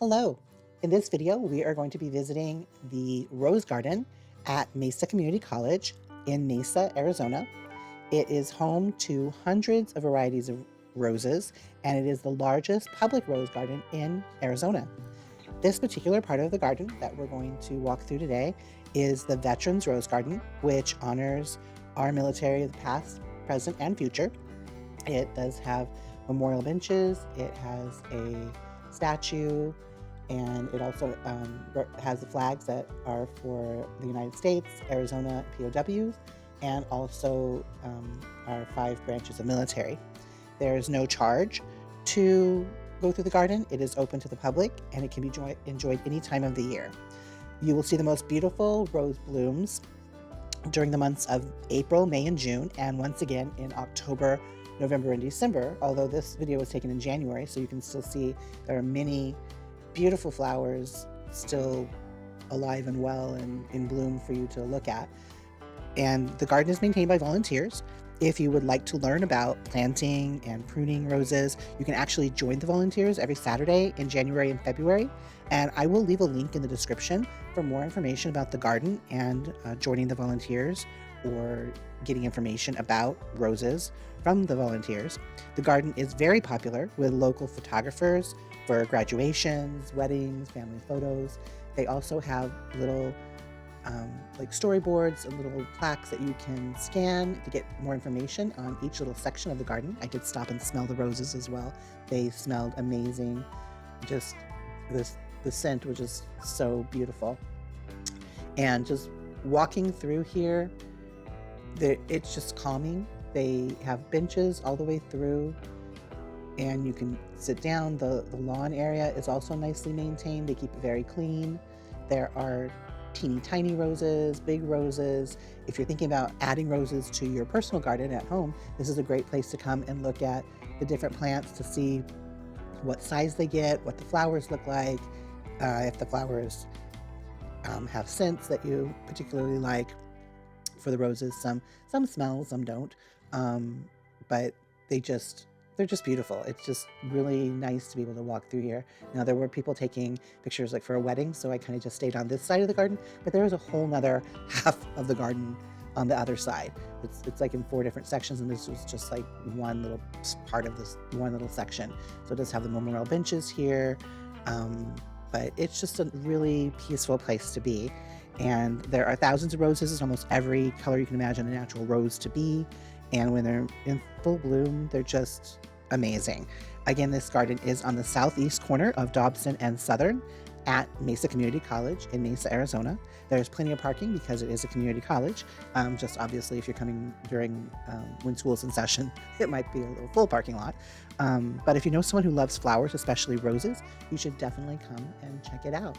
Hello. In this video, we are going to be visiting the Rose Garden at Mesa Community College in Mesa, Arizona. It is home to hundreds of varieties of roses, and it is the largest public rose garden in Arizona. This particular part of the garden that we're going to walk through today is the Veterans Rose Garden, which honors our military of the past, present, and future. It does have memorial benches, it has a statue, and it also has the flags that are for the United States, Arizona POWs, and also our 5 branches of military. There is no charge to go through the garden. It is open to the public, and it can be enjoyed any time of the year. You will see the most beautiful rose blooms during the months of April, May, and June, and once again in October, November, and December, although this video was taken in January, so you can still see there are many beautiful flowers still alive and well and in bloom for you to look at. And the garden is maintained by volunteers. If you would like to learn about planting and pruning roses, you can actually join the volunteers every Saturday in January and February. And I will leave a link in the description for more information about the garden and joining the volunteers or getting information about roses from the volunteers. The garden is very popular with local photographers for graduations, weddings, family photos. They also have little like storyboards and little plaques that you can scan to get more information on each little section of the garden. I did stop and smell the roses as well. They smelled amazing. Just the scent was just so beautiful. And just walking through here, it's just calming. They have benches all the way through, and you can sit down. The lawn area is also nicely maintained. They keep it very clean. There are teeny tiny roses, big roses. If you're thinking about adding roses to your personal garden at home, this is a great place to come and look at the different plants to see what size they get, what the flowers look like, if the flowers have scents that you particularly like. For the roses, some smell, some don't, but they're just beautiful. It's just really nice to be able to walk through here. Now, there were people taking pictures like for a wedding, so I kind of just stayed on this side of the garden, but there is a whole nother half of the garden on the other side. It's like in 4 different sections, and this was just like one little part of this one little section. So it does have the memorial benches here, but it's just a really peaceful place to be. And there are thousands of roses. It's almost every color you can imagine a natural rose to be. And when they're in full bloom, they're just amazing. Again, this garden is on the southeast corner of Dobson and Southern at Mesa Community College in Mesa, Arizona. There's plenty of parking because it is a community college. Just obviously, if you're coming during when school's in session, it might be a little full parking lot. But if you know someone who loves flowers, especially roses, you should definitely come and check it out.